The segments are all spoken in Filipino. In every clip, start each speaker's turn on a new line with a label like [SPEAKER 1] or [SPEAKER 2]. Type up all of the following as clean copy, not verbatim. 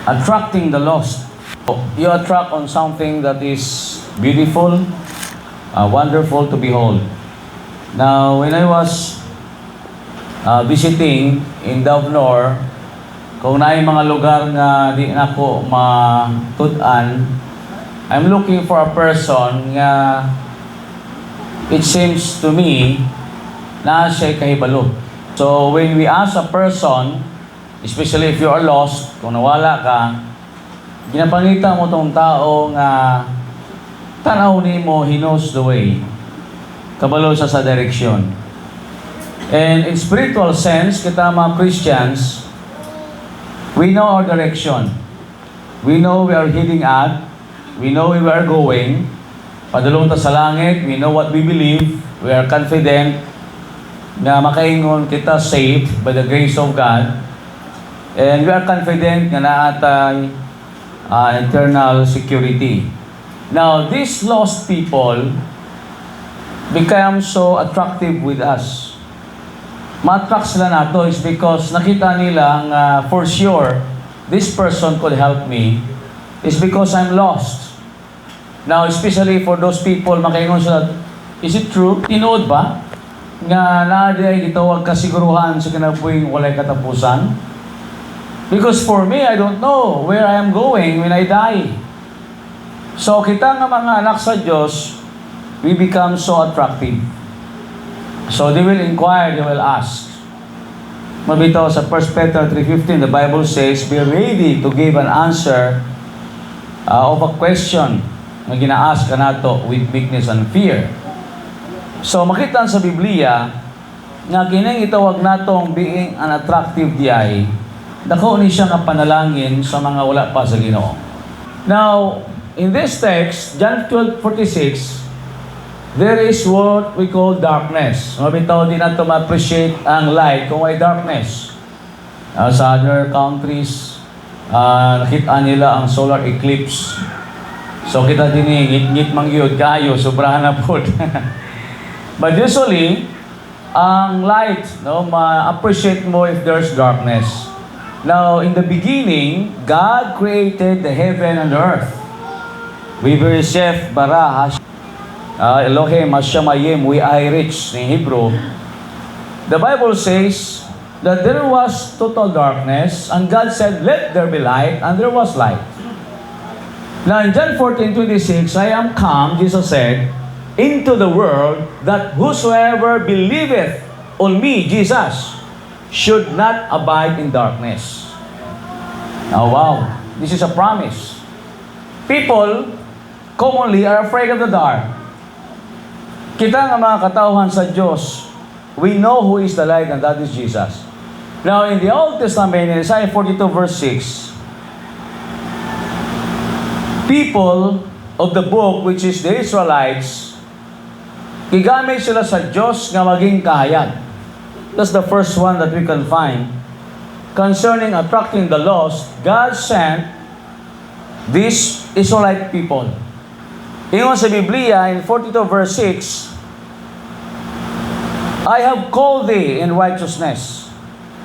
[SPEAKER 1] attracting the lost. You attract on something that is beautiful, wonderful to behold. Now, when I was visiting in Davnor, kung naay mga lugar nga di na ko matudan, I'm looking for a person nga it seems to me na siya kahibalo. So when we ask a person, especially if you are lost, kung nawala ka, ginapangita mo tong tao nga tanaw ni mo, he knows the way. Kabalo siya sa direksyon. And in spiritual sense, kita mga Christians, we know our direction. We know we are heading at. We know where we are going. Padulong ta sa langit. We know what we believe. We are confident na makaingon kita saved by the grace of God. And we are confident na naatay eternal security. Now, these lost people become so attractive with us. Ma-attract sila nato is because nakita nila for sure, this person could help me is because I'm lost. Now, especially for those people, makaingon sila, is it true? Tinood ba? Nga naadi ay gitawag kasiguruhan sa kinabuhing walay katapusan? Because for me, I don't know where I am going when I die. So, kita nga mga anak sa Diyos, we become so attractive. So, they will inquire, they will ask. Mabitaw sa 1 Peter 3:15, the Bible says, be ready to give an answer of a question na gina-ask ka nato with meekness and fear. So, makita sa Biblia, nga kining itawag natong being an attractive diay, dako ni siya nga panalangin sa mga wala pa sa Ginoo. Now, in this text, John 12:46, there is what we call darkness. Mabitaw din nato ma-appreciate ang light kung may darkness. Sa other countries, nakita nila ang solar eclipse. So kita din ngit-ngit mangyod kayo, sobrahan na po. But usually, ang light, ma-appreciate mo if there's darkness. Now, in the beginning, God created the heaven and earth. We Bereshith bara Elohim Hashemayim, we Irish in Hebrew. The Bible says that there was total darkness, and God said, let there be light, and there was light. Now in John 14:26, I am come, Jesus said, into the world, that whosoever believeth on me, Jesus, should not abide in darkness. Now wow, this is a promise. People commonly are afraid of the dark. Kita nga mga katauhan sa Diyos, we know who is the light, and that is Jesus. Now in the Old Testament, in Isaiah 42 verse 6, people of the book, which is the Israelites, gigamit sila sa Diyos nga maging kahayag. That's the first one that we can find. Concerning attracting the lost, God sent these Israelite people. Ingon sa Biblia, in 42 verse 6, I have called thee in righteousness,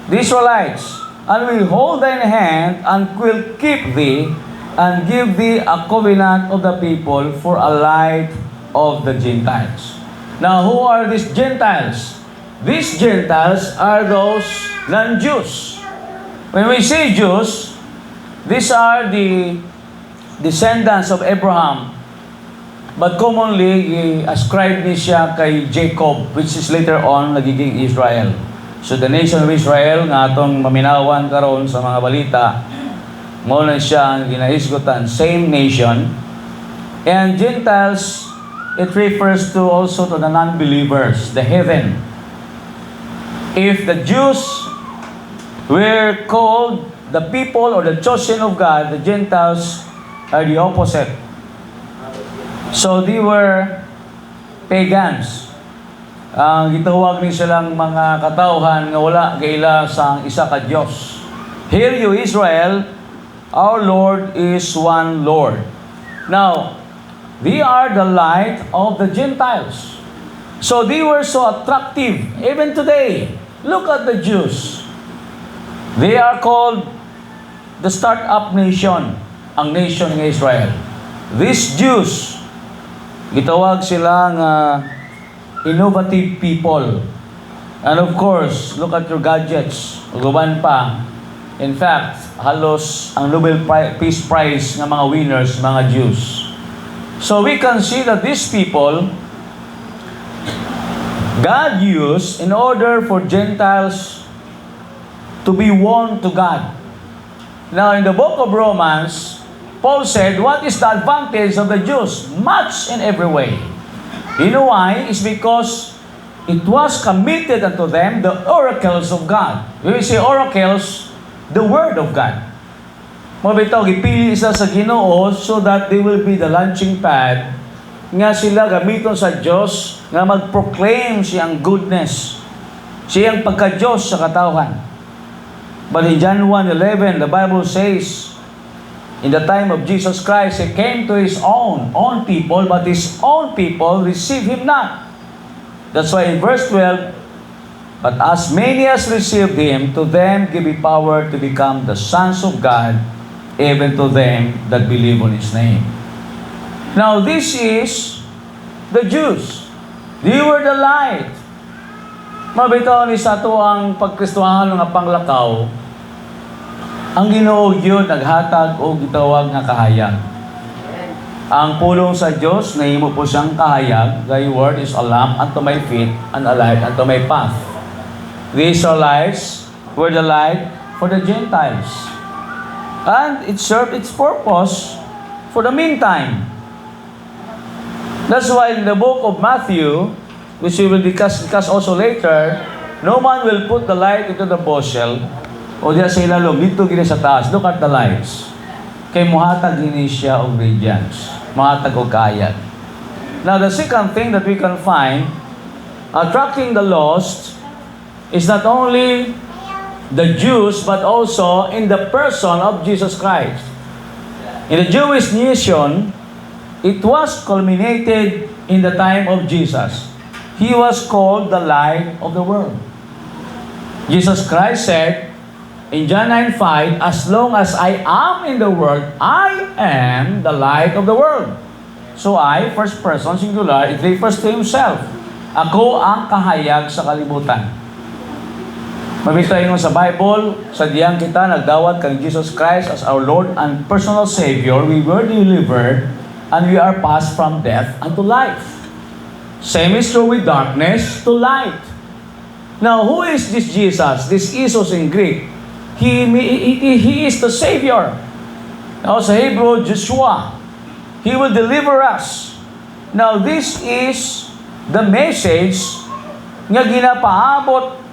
[SPEAKER 1] the Israelites, and will hold thine hand, and will keep thee, and give thee a covenant of the people for a light of the Gentiles. Now, who are these Gentiles? These Gentiles are those non-Jews. When we say Jews, these are the descendants of Abraham. But commonly, ascribe ni siya kay Jacob, which is later on nagiging Israel. So the nation of Israel, nga atong maminawan karon sa mga balita, mo na siya ang ginahisgutan, same nation. And Gentiles, it refers to also to the non-believers, the heathen. If the Jews were called the people or the chosen of God, the Gentiles are the opposite. So they were pagans. Ang gitawag ni silang mga katauhan nga wala kaila sang isa ka Dios. Hear you Israel, our Lord is one Lord. Now, they are the light of the Gentiles. So they were so attractive. Even today, look at the Jews. They are called the start-up nation, ang nation ng Israel. These Jews, gitawag silang innovative people. And of course, look at your gadgets. Uguban pa. In fact, halos ang Nobel Peace Prize ng mga winners, mga Jews. So we can see that these people, God used in order for Gentiles to be won to God. Now, in the book of Romans, Paul said, what is the advantage of the Jews? Much in every way. You know why? It's because it was committed unto them the oracles of God. When we say oracles, the Word of God. Mabitaw, ipili isa sa Ginoo so that they will be the launching pad nga sila gamiton sa Diyos nga mag-proclaim siyang goodness, siyang pagka-Diyos sa katawhan. But in John 1:11, the Bible says, in the time of Jesus Christ, He came to His own people, but His own people received Him not. That's why in verse 12, but as many as received Him, to them give He power to become the sons of God, even to them that believe on His name. Now this is the Jews. They were the light. Mabitaw ni sa to ang pagkristuhan nga panglakaw, ang Ginoo gyud naghatag og gitawag nga kahayag. Ang pulong sa Dios nahimo po siyang kahayag. Thy word is a lamp unto my feet and a light unto my path. The Israelites were the light for the Gentiles. And it served its purpose for the meantime. That's why in the book of Matthew, which we will discuss also later, no man will put the light into the bushel o diya sa ilalom, dito gini sa taas. Look at the lights. Kay muhatag gini siya og radiance, muhatag og kayat. Now the second thing that we can find attracting the lost is not only the Jews but also in the person of Jesus Christ. In the Jewish nation, it was culminated in the time of Jesus. He was called the light of the world. Jesus Christ said in John 9:5, as long as I am in the world, I am the light of the world. So I, first person, singular, it refers to Himself. Ako ang kahayag sa kalibutan. Mabitayin mo sa Bible, sa diyang kita nagdawat kang Jesus Christ as our Lord and personal Savior, we were delivered and we are passed from death unto life. Same is true with darkness to light. Now, who is this Jesus? This Isos in Greek. He is the Savior. Now, sa Hebrew, Joshua. He will deliver us. Now, this is the message nga ginapaabot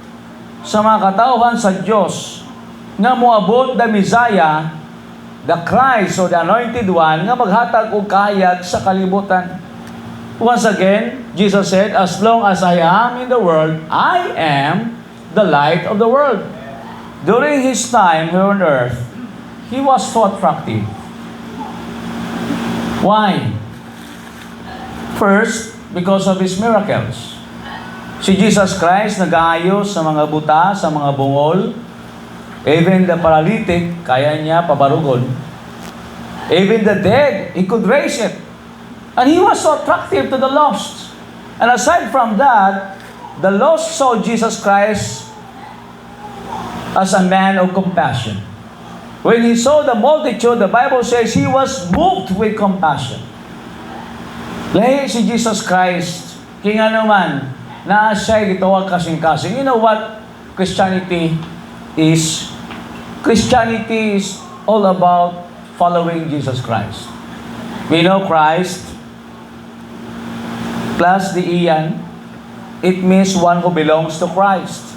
[SPEAKER 1] sa mga katauhan sa Diyos nga moabot the Messiah, the Christ or the Anointed One nga maghatag og kahayag sa kalibutan. Once again, Jesus said, as long as I am in the world, I am the light of the world. During His time here on earth, He was so attractive. Why? First, because of His miracles. Si Jesus Christ nag-aayos sa mga buta, sa mga bungol. Even the paralytic, kaya niya pabarugon. Even the dead, He could raise it. And He was so attractive to the lost. And aside from that, the lost saw Jesus Christ as a man of compassion. When He saw the multitude, the Bible says He was moved with compassion. Lahi si Jesus Christ, kinga naman, na siya'y gitawag kasing-kasing. You know what Christianity is? Christianity is all about following Jesus Christ. We know Christ plus the iyan, it means one who belongs to Christ.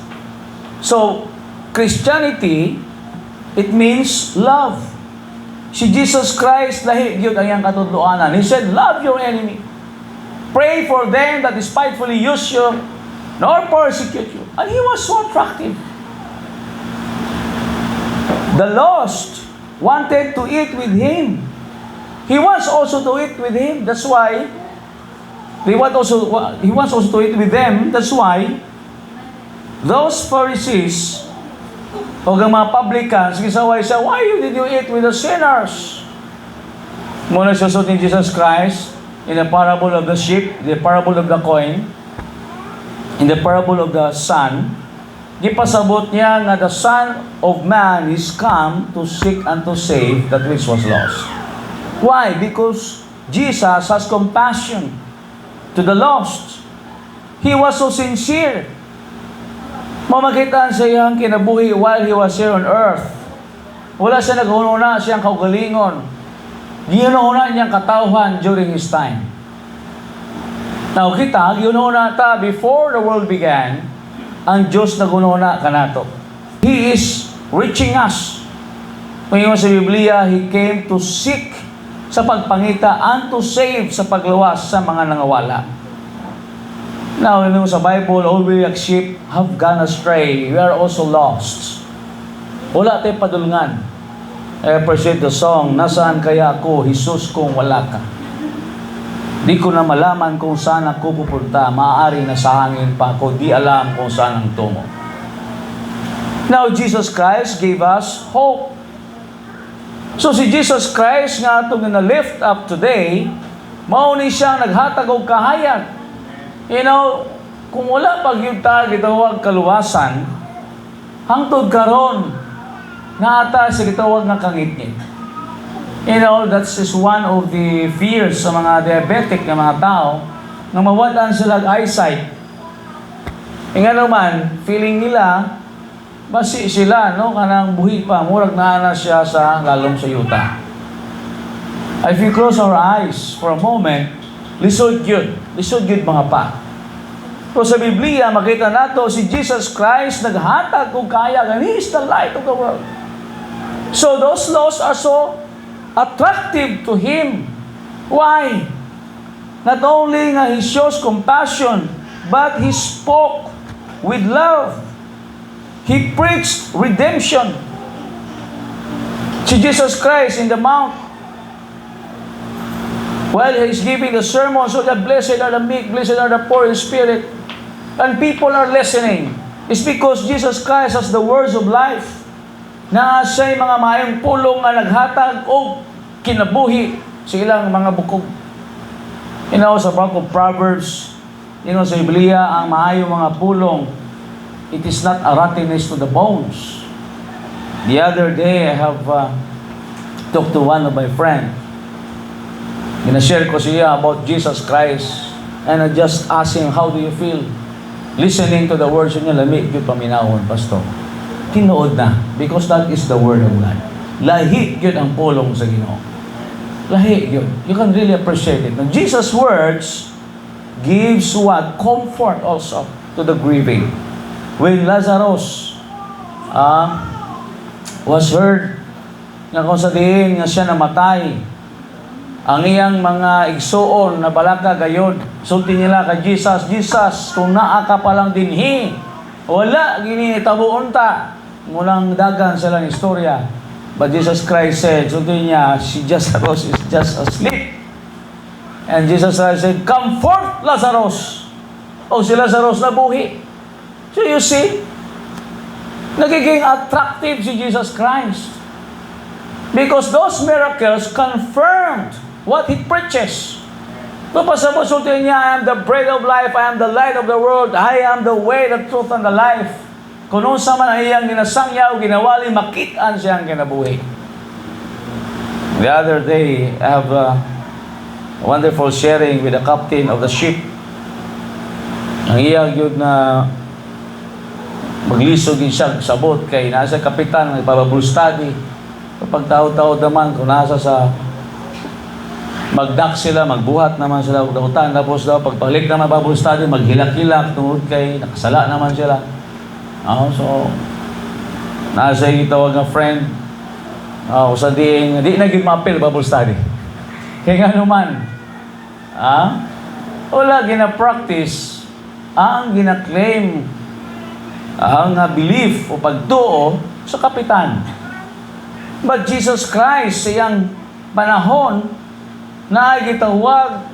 [SPEAKER 1] So, Christianity, it means love. Si Jesus Christ, lahi yun ang iyang katudloanan. He said, love your enemy. Pray for them that despitefully use you, nor persecute you. And He was so attractive. The lost wanted to eat with Him. He wants also to eat with Him. That's why He wants also to eat with them. That's why those Pharisees O ang mga publicans, gisaway siya, why did you eat with the sinners? Muna susot ni Jesus Christ in the parable of the sheep, the parable of the coin, in the parable of the son, gipasabot niya nga the Son of Man is come to seek and to save that which was lost. Why? Because Jesus has compassion to the lost. He was so sincere. Mamagitan sa iyang kinabuhi while He was here on earth. Wala siya naghununa siyang kaugalingon. Gihununa niyang katauhan during His time. Now kita, gihununa ta before the world began, ang Diyos naghununa kanato. He is reaching us. Ngayon sa Biblia, He came to seek sa pagpangita and to save sa pagluwas sa mga nangawala. Now, sa Bible, all we like sheep have gone astray. We are also lost. Wala tayong padulungan. I appreciate the song, nasaan kaya ako, Jesus, kung wala ka? Di ko na malaman kung saan ako pupunta. Maaari na sa hangin pa ako. Di alam kung saan ang tungo. Now, Jesus Christ gave us hope. So, si Jesus Christ nga itong na-lift up today, mauni siyang naghatag og kahayag. Kung wala pag yung gitawag kaluwasan, hangtod karon nga ata sa gitawag nga kangitngit. That's just one of the fears sa mga diabetic na mga tao na mawalan sila eyesight. Nga naman, feeling nila, basi sila, kanang buhi pa, murag na siya sa lalong sa yuta. If you close our eyes for a moment, lisod yun mga pa. Pero sa Biblia, makita nato si Jesus Christ naghatag kung kaya, and He is the light of the world. So those laws are so attractive to Him. Why? Not only nga He shows compassion, but He spoke with love. He preached redemption. Si Jesus Christ in the mount, while He's giving the sermon, so that blessed are the meek, blessed are the poor in spirit, and people are listening, it's because Jesus Christ has the words of life, na siya'y mga mayong pulong na naghatag o kinabuhi sa ilang mga bukog. Sa book of Proverbs, sa Biblia, ang maayong mga pulong, it is not a rottenness to the bones. The other day, I have talked to one of my friends. Ginashare ko siya about Jesus Christ, and I just asked him, how do you feel? Listening to the words niya, lamig yung paminahon, Pastor. Tinuod na, because that is the word of God. Lahi yun ang pulong sa Ginoo. Lahi yun. You can really appreciate it. Now, Jesus' words gives what? Comfort also to the grieving. When Lazarus was heard nga kung sa diin nga siya namatay, ang iyang mga igsuon na balaka gayon, sulti nila kay Jesus, Jesus, kung naa ka palang dinhi, wala gini tabuon ta. Mulang dagan sila ng istorya. But Jesus Christ said, sulti niya, Lazarus is just asleep. And Jesus Christ said, come forth, Lazarus. O si Lazarus nabuhi. So you see, nagiging attractive si Jesus Christ. Because those miracles confirmed what He preaches. Pasabot sulti niya, I am the bread of life, I am the light of the world, I am the way, the truth, and the life. Kung sa man ay iyang ginasangya o ginawali, makitaan siyang kinabuhi. The other day, I have a wonderful sharing with the captain of the ship. Ang iyang yun na maglisog yung siya sabot kay nasa kapitan, nagpababul study. Kapag tao-tao naman, kung nasa sa magdak sila, magbuhat naman sila dautan, tapos daw pagpalik naman Bible study, maghilak-hilak tungod kay nakasala naman sila. So nasa itawag ng friend, sa di naging mapil Bible study. Kaya nga naman, wala gina-practice ang gina-claim ang belief o pagtuo sa kapitan. But Jesus Christ, sa iyang panahon, na gitawag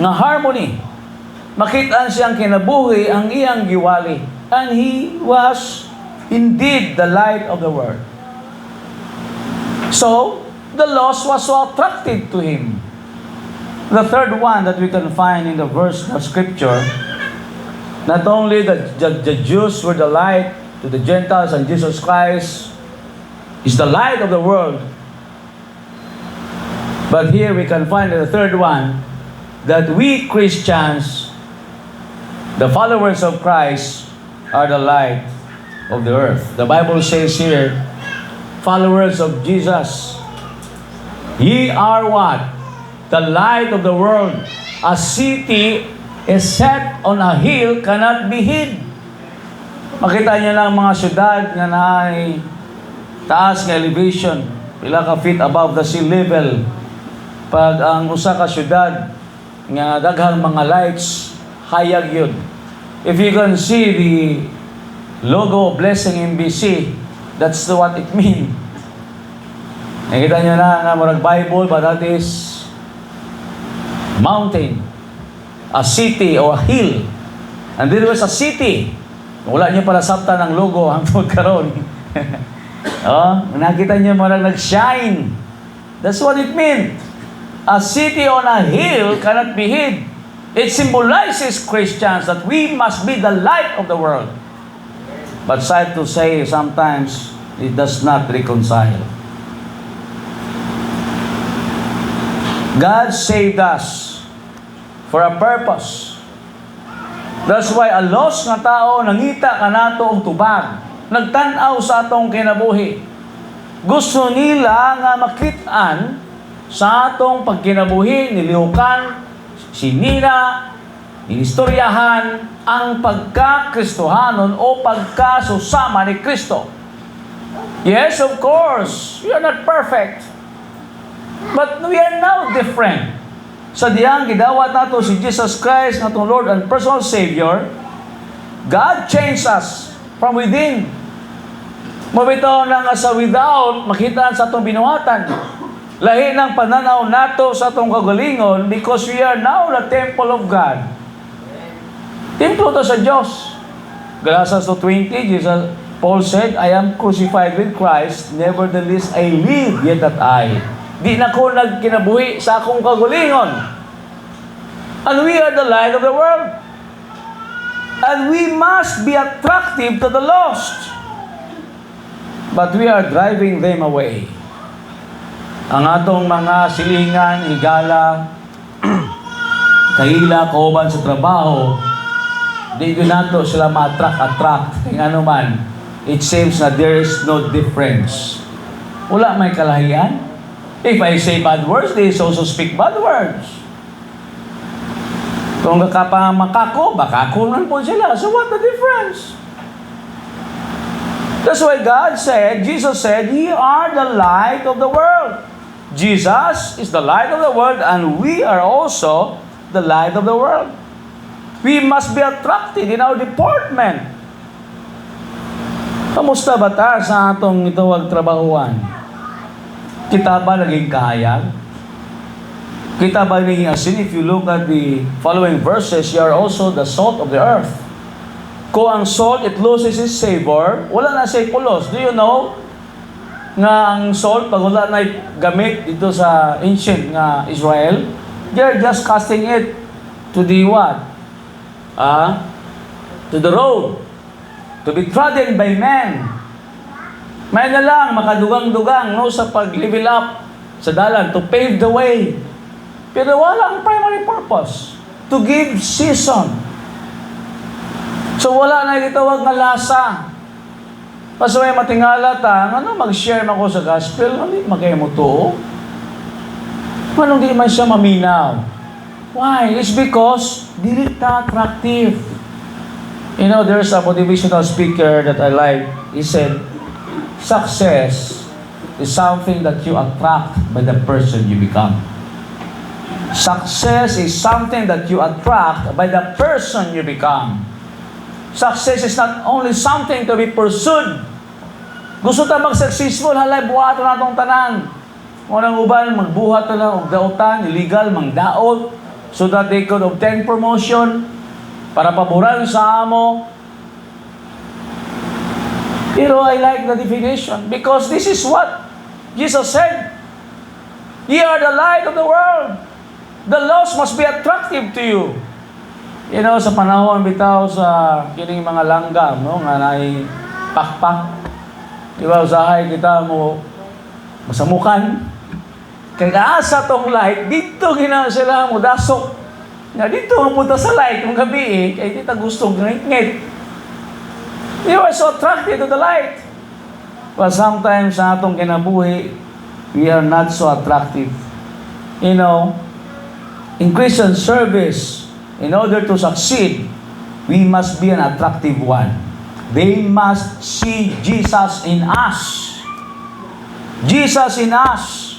[SPEAKER 1] nga harmony. Makitaan siyang kinabuhi ang iyang giwali. And He was indeed the light of the world. So, the lost was so attractive to him. The third one that we can find in the verse of Scripture, not only the Jews were the light to the Gentiles, and Jesus Christ is the light of the world. But here we can find the third one, that we Christians, the followers of Christ, are the light of the earth. The Bible says here, followers of Jesus, ye are what? The light of the world. A city is set on a hill cannot be hid. Makita niyo lang mga syudad nga naay taas nga elevation, pila ka feet above the sea level. Pag ang usa ka syudad nga daghang mga lights, hayag yun. If you can see the logo of Blessing MBC, that's what it means. Nakita nyo na marag Bible, but that is mountain, a city or a hill. And there was a city. Wala nyo pala sabta ng logo hangtod karon. Oh, nakita nyo marag nag-shine. That's what it means. A city on a hill cannot be hid. It symbolizes Christians that we must be the light of the world. But sad to say, sometimes it does not reconcile. God saved us for a purpose. That's why a lost nga tao nangita ka nato og tubag, nagtan-aw sa atong kinabuhi. Gusto nila nga makit-an sa atong pagkinabuhi, nilihukan, sinina, inistoryahan ang pagka-Kristohanon o pagkasusama ni Kristo. Yes, of course, we are not perfect. But we are now different. Sa diyang gidawat nato si Jesus Christ, natong Lord and personal Savior, God changed us from within. Mabitaw na nga sa without, makitaan sa atong binuhatan. Lahi ng pananaw nato sa atong kagalingon because we are now the temple of God. Templo to sa Diyos. Galatians 2:20, Paul said, I am crucified with Christ, nevertheless I live, yet that I. Di na ko nagkinabuhi sa akong kagalingon. And we are the light of the world. And we must be attractive to the lost. But we are driving them away. Ang atong mga silingan, higala, kahila, kauban sa trabaho, di yun nato sila ma-attract. Kaya ano man, it seems na there is no difference. Wala may kalahian. If I say bad words, they also speak bad words. Kung makako, bakakunan po sila. So what the difference? That's why God said, Jesus said, ye are the light of the world. Jesus is the light of the world and we are also the light of the world. We must be attracted in our deportment. Kamusta ba ta sa atong itawag trabahuan? Kita ba naging kahayag? Kita ba naging asin? If you look at the following verses, you are also the salt of the earth. Kung ang salt, it loses its savor, wala na siya pulos. Do you know nga ang salt, pag wala na gamit dito sa ancient nga Israel, they're just casting it to the what? To the road. To be trodden by men. May na lang, makadugang-dugang no, sa pag-level up sa dalan, to pave the way. Pero walang primary purpose. To give season. So wala na itawag nga lasa. Paso may matingala ta, ano, mag-share ako sa gospel, ano, magkaya mo to? Anong di man siya maminaw? Why? It's because dili ta attractive. You know, there's a motivational speaker that I like. He said, success is something that you attract by the person you become. Success is something that you attract by the person you become. Success is not only something to be pursued. Gusto ta mag-successful, halay, buhato na itong tanan. Unang uban, magbuhat na lang, dautan, illegal, mangdaot, so that they could obtain promotion, para paboran sa amo. Pero I like the definition because this is what Jesus said. Ye are the light of the world. The lost must be attractive to you. You know, sa panahon bitaw sa kining mga langgam, no, nga nay pakpak. Di ba, usahay kita mo masamukan. Kaya asa tong light, dito gina sila mo dasok. Nga dito ang punta sa light kung gabi kaya dito gustong ngit-ngit. You are so attracted to the light. But sometimes sa atong kinabuhi, we are not so attractive. You know, in Christian service, in order to succeed, we must be an attractive one. They must see Jesus in us. Jesus in us.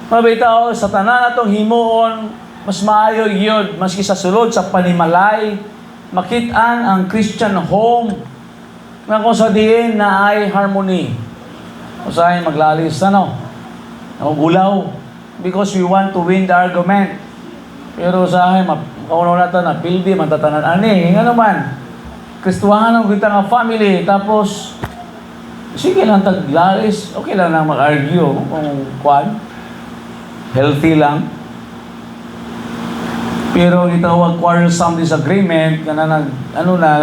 [SPEAKER 1] Mabitaw, sa tanan natong himuon, mas maayo yun, maski sa sulod, sa panimalay, makitaan ang Christian home, na kung sa diin na ay harmony. Kung saan maglalis na, no? Gulaw. Because we want to win the argument. Pero sa akin, kaunaw na ito na pildi, matatanan ani. Nga naman, Kristuhan ang kita nga family. Tapos, sige lang taglalis. Okay lang na mag-argue kung kwan. Healthy lang. Pero itawag quarrelsome disagreement, kana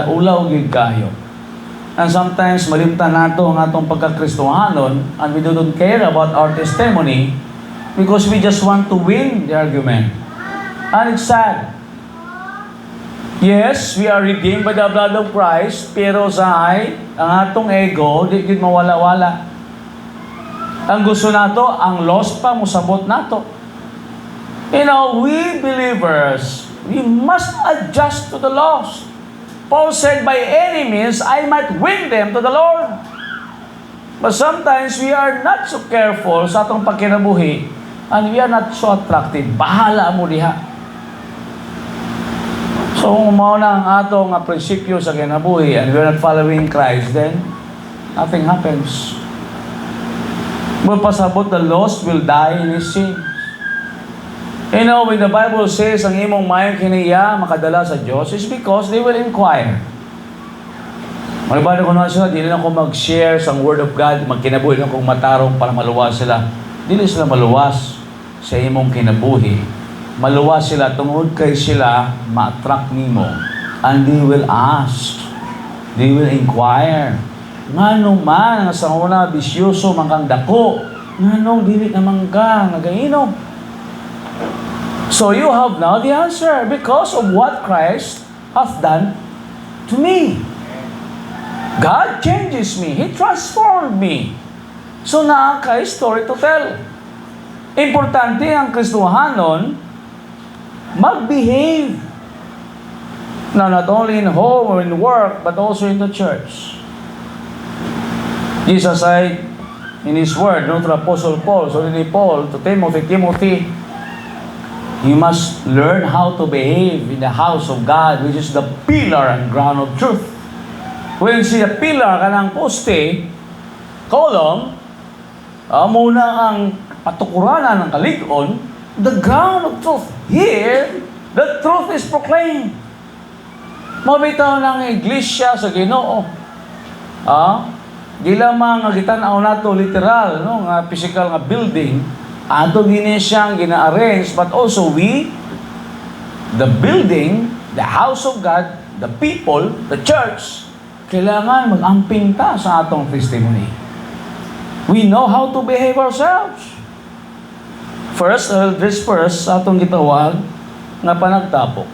[SPEAKER 1] ulaw gid kayo. And sometimes, malimtan nato ang atong pagkakristohanon and we don't care about our testimony because we just want to win the argument. And it's sad. Yes, we are redeemed by the blood of Christ, pero ang atong ego, di gid mawala-wala. Ang gusto nato, ang lost pa, musabot nato. You know, we believers, we must adjust to the lost. Paul said, by any means, I might win them to the Lord. But sometimes, we are not so careful sa atong pagkinabuhi and we are not so attractive. Bahala mo diha. So, kung mauna ang atong prinsipyo sa kinabuhi and we are not following Christ, then nothing happens. Pasabot, the lost will die in his sins. You know, when the Bible says ang imong mayong kiniya makadala sa Diyos, is because they will inquire. Malibado ko na sila, di na ako mag-share sa Word of God, magkinabuhi na akong matarong para maluwas sila. Di sila maluwas sa imong kinabuhi. Maluwas sila, tungod kay sila, ma-attract nimo. And they will ask. They will inquire. Ngano man, sa una, bisyoso, mangkang dako. Ngano, dili naman ka, nagainom. So you have now the answer because of what Christ hath done to me. God changes me. He transformed me. So naa kay story to tell. Importante ang Kristohanon mag-behave. Now, not only in home or in work, but also in the church. Jesus said in His Word, no, to Apostle Paul, so ni Paul, to Timothy, you must learn how to behave in the house of God, which is the pillar and ground of truth. When siya pillar, kanang poste, column, muna ang patukuranan ng kalig-on, the ground of truth. Here, the truth is proclaimed. Mabitaw ng iglesia sa Ginoo. Di lamang nga gitanaw nato literal, no, nga physical nga building, ato gini siyang gina-arrange, but also we, the building, the house of God, the people, the church, kailangan mag-amping ta sa atong testimony. We know how to behave ourselves. First, this first, atong gitawag, nga panagtapok.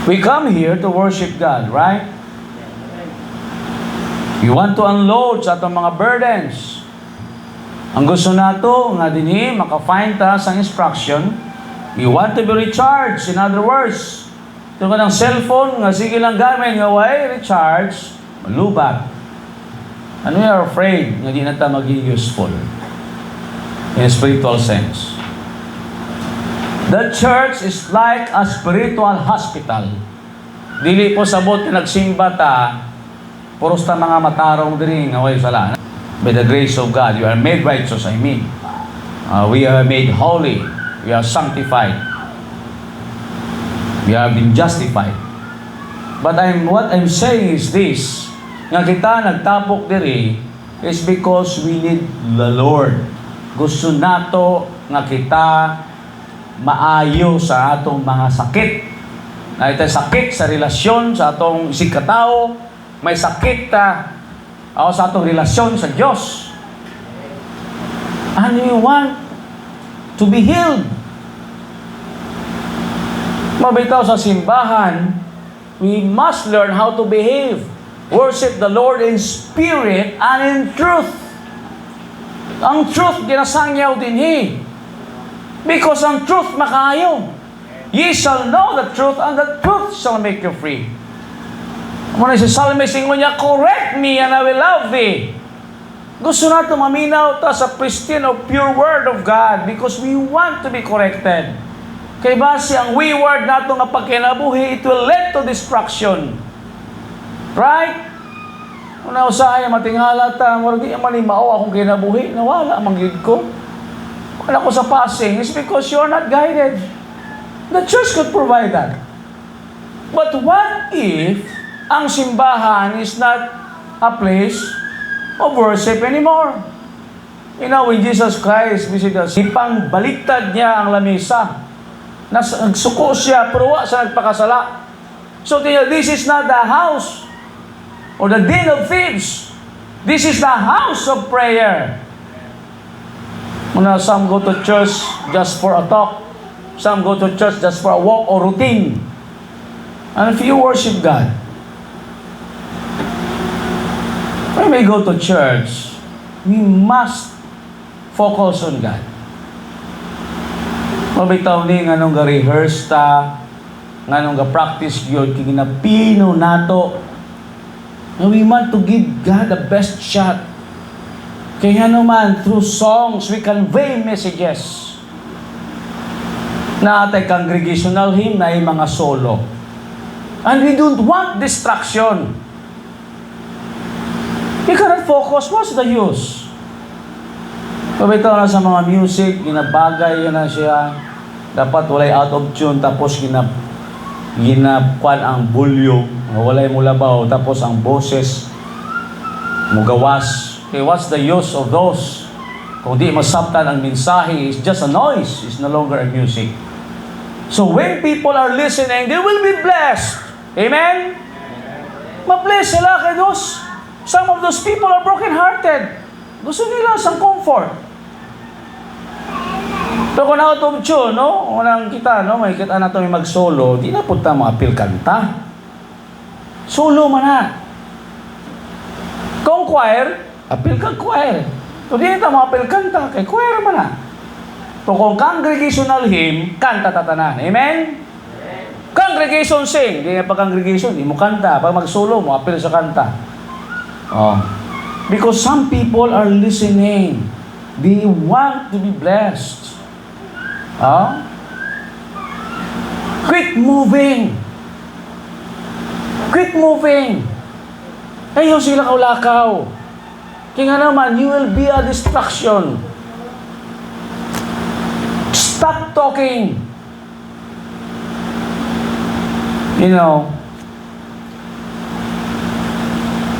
[SPEAKER 1] We come here to worship God, right? We want to unload sa atong mga burdens. Ang gusto nato nga dinhi maka-find ta sa instruction, we want to be recharged. In other words, ito ka ng cellphone nga sige lang gamit nga way recharge, malubat. And we are afraid nga di na ta maging useful in a spiritual sense. The church is like a spiritual hospital. Dili po sabot nagsimba ta, puros ta mga matarong diri nga way sala. By the grace of God, you are made righteous, I mean. We are made holy. We are sanctified. We have been justified. But what I'm saying is this, nga kita nagtapok diri is because we need the Lord. Gusto nato nga kita maayo sa atong mga sakit. Na ito sakit sa relasyon sa atong isig katao, may sakit sa atong relasyon sa Diyos. And we want to be healed. Mabitaw sa simbahan, we must learn how to behave. Worship the Lord in spirit and in truth. Ang truth, ginasangyaw din because ang truth makaayo. Ye shall know the truth, and the truth shall make you free. Muna si Psalmist, ingon niya, correct me and I will love thee. Gusto nato maminaw ta sa pristine or pure word of God because we want to be corrected. Kay base ang wayward nato nga pagkinabuhi, it will lead to destruction. Right? Una usahay matingala ta, murag di man mao akong kinabuhi, nawala manggid ko. Wala ko sa passing, it's because you're not guided. The church could provide that. But what if ang simbahan is not a place of worship anymore? You know, when Jesus Christ visited us, ipang baliktad niya ang lamesa. Nagsuko siya, pero wa siya nagpakasala. So, this is not the house or the den of thieves. This is the house of prayer. Some go to church just for a talk. Some go to church just for a walk or routine. And if you worship God, when we go to church, we must focus on God. Mabitaw ni nga nung ga-rehearse ta, nga nung ga-practice yun, kinapino nato. And we want to give God the best shot. Kaya naman, through songs, we convey messages. Na atay congregational hymn na yung mga solo. And we don't want distraction. You cannot focus. What's the use? Pabitaw na sa mga music, ginabagay yun na siya. Dapat walay out of tune, tapos ginakuan ang volume, walay mulabaw, tapos ang boses mugawas. Okay, what's the use of those? Kung di masabtan ang mensahe, it's just a noise. It's no longer a music. So when people are listening, they will be blessed. Amen? Ma-bless sila kay Diyos. Some of those people are broken-hearted. Gusto nila sa comfort. Pero kung out of tune, no? Unang kita, no? May kita na ito may mag-solo, di na punta mga apil kanta. Solo man na. Kung choir, apil kang choir. So di na mga apil kanta, kay choir man na. So kung congregational hymn, kanta tatanan. Amen? Congregation sing. Di nga pa congregation, di mo kanta. Pag mag-solo mo, apil sa kanta. Oh. Because some people are listening. They want to be blessed. Oh? Quit moving. Quit moving. Ayaw sila kaulakaw. Kaya nga naman, you will be a distraction. Stop talking. You know,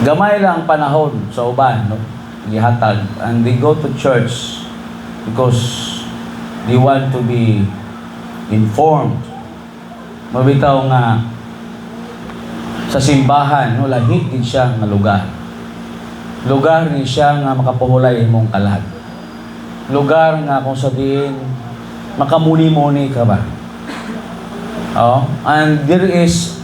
[SPEAKER 1] gamay lang panahon sa uban, no? Gihatag. And they go to church because they want to be informed. Mabitaw nga sa simbahan, no, lahit din siya nga lugar. Lugar ni siya nga makapuhulay mong kalag. Lugar nga kung sabihin, makamuni-muni ka ba? Oh, and there is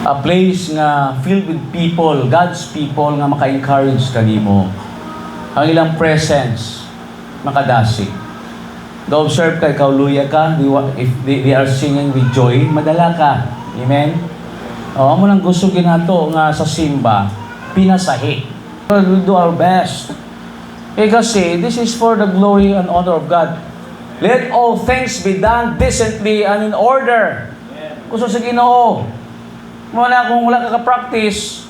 [SPEAKER 1] a place nga filled with people, God's people nga maka-encourage kanimo. Ang ilang presence makadasig. Go-observe kay kauluya ka, if they are singing with joy, madala ka. Amen? O, mo nang gusto ginato nga sa simba, pinasahi. We'll do our best. Kasi this is for the glory and honor of God. Let all things be done decently and in order. Gusto sa Ginoo. Muna kung wala ka ka-practice,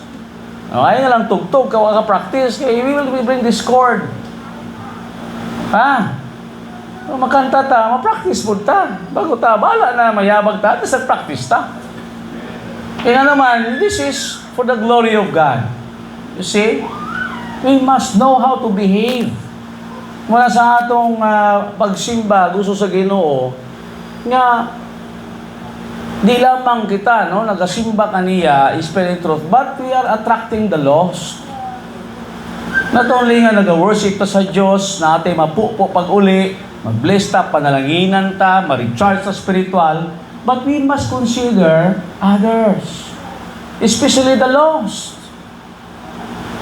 [SPEAKER 1] ayaw na lang tugtog ka ka-practice, kaya we will bring discord. Ha? Makanta ta, ma-practice po ta. Bago ta, bala na mayabag ta, tapos nag-practice ta. Kaya naman, this is for the glory of God. You see? We must know how to behave. Mula sa atong pagsimba, gusto sa Ginoo, nga di lamang kita, no, nagasimba kaniya, spirit and truth, but we are attracting the lost. Not only nga nag-worship ta sa Diyos, na ate mapupo pag-uli, mag-bless ta, panalanginan ta, ma-recharge sa spiritual, but we must consider others, especially the lost.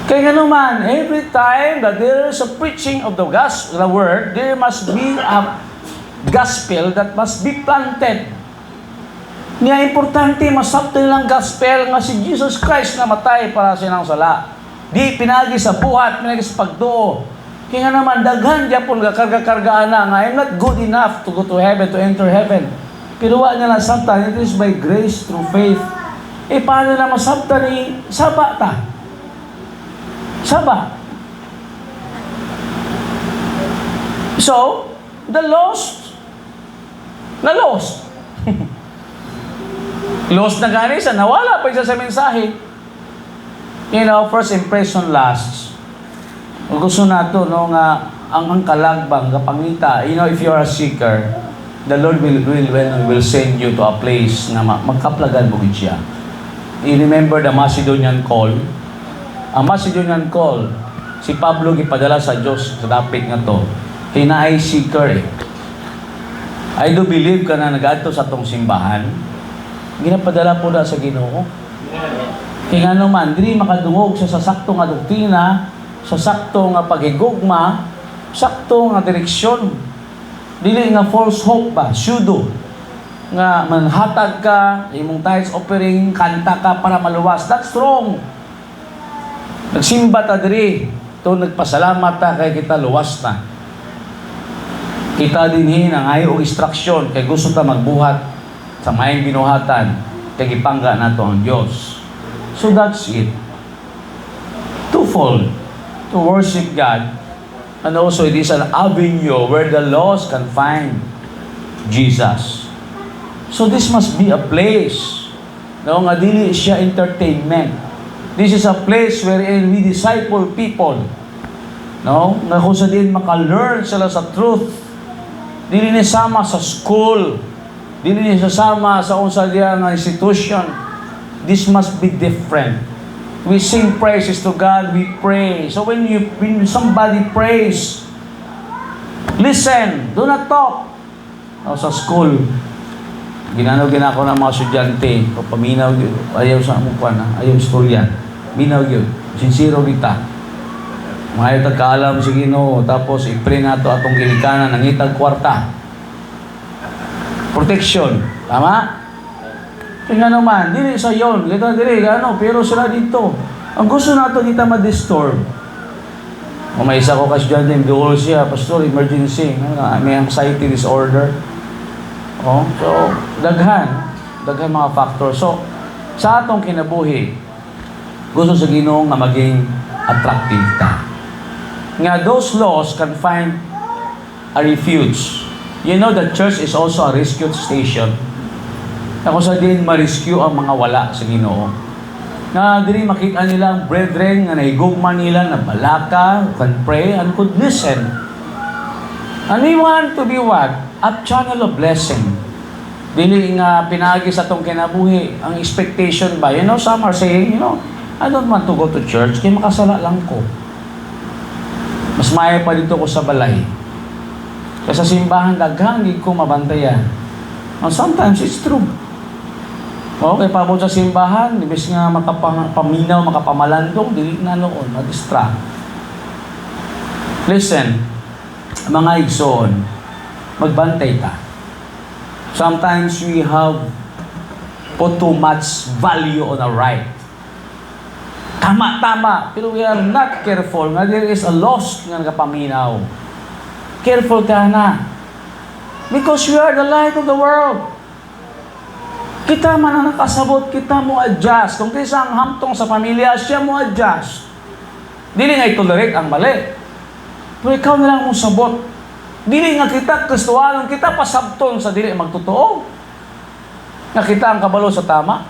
[SPEAKER 1] Kaya nga naman, every time that there is a preaching of the word, there must be a gospel that must be planted. Nga importante, masabtan lang gospel nga si Jesus Christ na matay para sa inang sala. Di pinagi sa buhat, pinagi sa pagtuo. Kaya nga naman, daghan diya po karga-kargaan na nga, I'm not good enough to go to heaven, to enter heaven. Pero wala nga nasabtan, it is by grace through faith. Paano na masabtan ni Saba ta? Saba. So, the lost, na-lost. Lost na gani sa nawala pa isa sa mensahe. You know, first impression lasts. Gusto nato no nga ang kalagbang kapangita. You know, if you are a seeker, the Lord will send you to a place na magkaplagan mo siya. You remember the Macedonian call? Ang Macedonian call, si Pablo gipadala sa Diyos sa dapit nga to. Hinaay seeker eh. I do believe ka na nag-adto sa tong simbahan. Ginapadala po na sa Ginoo. Kaya nga naman, dili makadungog sa sakto nga doktrina, sa sakto nga paghigugma, sakto nga direksyon. Dili nga false hope ba, pseudo. Nga manhatag ka, imong tithes offering, kanta ka para maluwas. That's wrong. Nagsimba ta diri, to nagpasalamat ta kay kita luwas na. Kita dinhi ang ayaw instruction kay gusto ta magbuhat sa mayang binuhatan, kay gipangga nato ang Diyos. So that's it. Twofold. To worship God, and also it is an avenue where the lost can find Jesus. So this must be a place, no, nga dili siya entertainment. This is a place wherein we disciple people, no, nga kung sa din maka-learn sila sa truth. Dili ni sama sa school, dili niya sasama sa unsa diya nga institution. This must be different. We sing praises to God, we pray. So when somebody prays, listen, do not talk. Sa school, ginako ng mga estudyante, paminaw yun, ayaw sa amukuan, ayaw istorya, minaw yun, sincero kita. Mga kaalam si Ginoo, tapos i-pray nato atong ginikanan, nangitag kwarta. Protection. Tama? Kaya naman, dili sa yon. Kita dili, pero sila dito. Ang gusto nato kita ma-disturb. Kung may isa ko kasyente, duol siya, pastor, emergency. May anxiety disorder. So, daghan mga factor. So, sa atong kinabuhi, gusto sa Ginoo nga maging attractive ta. Nga those lost can find a refuge. You know, the church is also a rescue station. Na kung sa din ma-rescue ang mga wala sa Ginoo. Na dili makita nila ang brethren nga nahigugma nila na balaka, can pray, and could listen. And we want to be what? A channel of blessing. Dili nga pinaagi sa itong kinabuhi. Ang expectation ba? You know, some are saying, I don't want to go to church kaya makasala lang ko. Mas maya pa dito ko sa balay. Kasi sa simbahan, daghang hindi ko mabantayan. And sometimes, it's true. Okay, pabot sa simbahan, ibig nga makapaminaw, makapamalandong, dili na noon, mag-distract. Listen, mga igsoon, magbantay ta. Sometimes we have put too much value on our right. Tama, pero we are not careful nga there is a loss nga nakapaminaw. Careful ka na. Because we are the light of the world. Kita man ang nakasabot, kita mo adjust. Kung kisa ang hamtong sa pamilya, siya mo adjust. Dili nga itolerate ang mali. Pero ikaw na lang mong sabot. Dili nga kita, Kristohanon, kita pasabton sa dili magtotoo. Nga kita ang kabalo sa tama.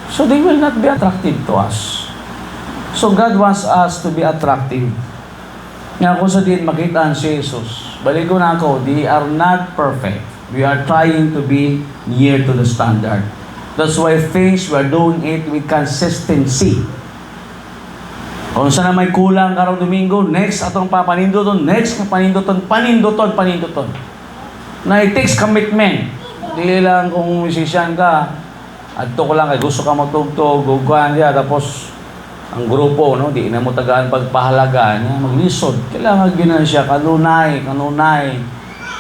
[SPEAKER 1] So they will not be attractive to us. So God wants us to be attractive. Nga kung sa din makitaan si Jesus, balik ko na ako, they are not perfect. We are trying to be near to the standard. That's why things we are doing it with consistency. Kung saan na may kulang karong Domingo, next atong papanindoton, next na panindoton. Na it takes commitment. Dili lang kung musician ka, adto ko lang kay gusto ka magtugtog, guguan diya, tapos ang grupo, no, di na mo tagaan pagpahalaga niya, maglisod. Kailangan gina siya, kanunay,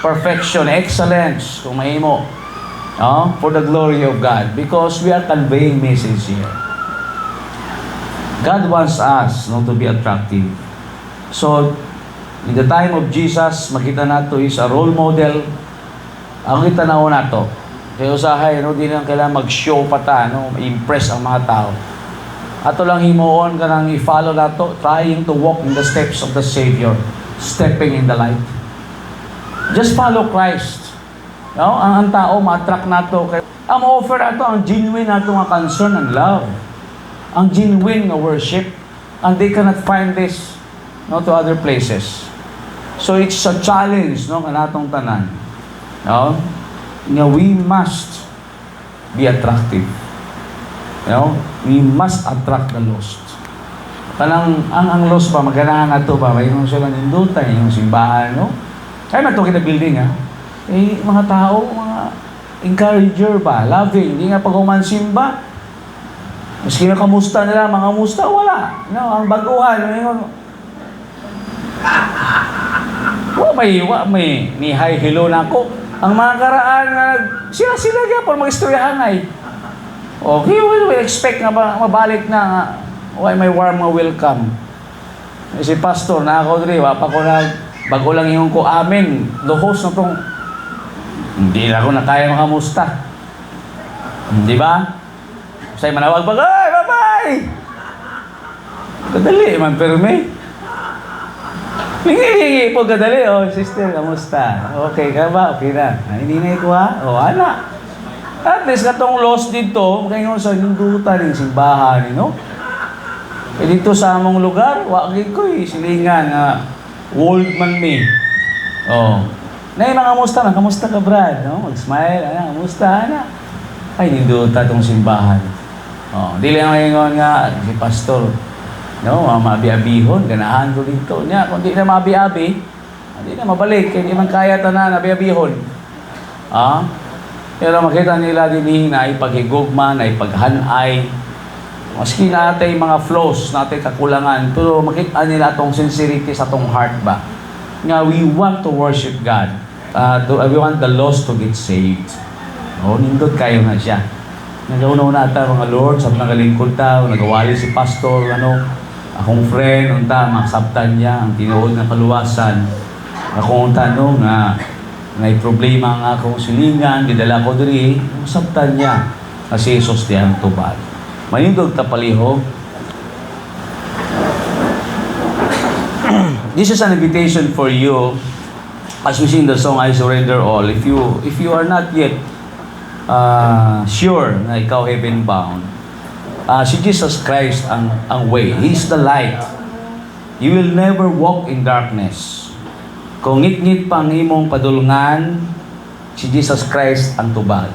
[SPEAKER 1] perfection, excellence, kung mahimo. No? For the glory of God. Because we are conveying message here. God wants us, no, to be attractive. So, in the time of Jesus, makita nato is a role model. Ang kita na nato. Kaya usahay, no, di lang kailangan mag-show pa ta, no, impress ang mga tao. Ato lang himuon ka nang i-follow nato, trying to walk in the steps of the Savior, stepping in the light. Just follow Christ. No? Ang tao, ma-attract nato. Ang offer nato, ang genuine nato nga concern and love. Ang genuine nga worship. And they cannot find this, no, to other places. So it's a challenge, no, kanatong tanan. No? Nga we must be attractive. No? We must attract the lost. Kanang ang lost pa maganahan nato ba may sila nindutan yung simbahan, no? Kaya nato kita building, ha. Eh mga tao, mga encourager ba, loving, hindi nga pag humansimba. Maski na kamusta nila, mga musta, wala. No, ang baguhan, wa may ni hi hello na ako. Ang mga karaan na sila gyapon mag-istoryahan ay. Okay, we expect nga ba mabalik na nga. Why may warm nga welcome. Si pastor na ako diri, wa pa ko na bago lang yung ko amin. Luhos na tong hindi na ako na kaya makamusta. Di ba? Say manawag ba? Ay, bye-bye! Kadali man, pero may hingi po kadali. Oh, sister, kamusta? Okay ka ba? Okay na. Hindi na ito, ha? O, anak. At least katong lost dito, kayo sa hindutan ng simbahan, no? E dito sa among lugar, wakil ko silingan nga, world man me. Oh. Na mga kamusta na? Kamusta ka, Brad? No? Mag-smile, anak, kamusta, anak? Ay, hindutan tong simbahan. Oh, dili ang ngayon nga si pastor, no, mabi-abihon, ganahan ko dito niya. Kung di na mabi-abi, hindi na mabalik, hindi man kaya tanan nabi-abihon. Ah? Pero makita nila din na ipaghigugma, na ipaghanay, maski natin mga flaws, natin kakulangan, pero makita nila itong sincerity sa itong heart ba? Nga, we want to worship God. We want the lost to get saved. Oh, nindot kayo nga siya. Nagaunaw ta mga Lord, sa nagalingkod ta, nagawali si pastor, akong friend, unta, maksabtan niya, ang tinuod na kaluwasan. Akong tanong nga, may problema nga akong silingan, didala ko diri, maksabtan niya, kasi Jesus di ang tubad. Manindog ta palihog. This is an invitation for you, as we sing the song, I Surrender All. If you are not yet sure na ikaw heaven bound, si Jesus Christ ang way. He's the light. You will never walk in darkness. Kung ngit-ngit pang imong padulngan, si Jesus Christ ang tubag.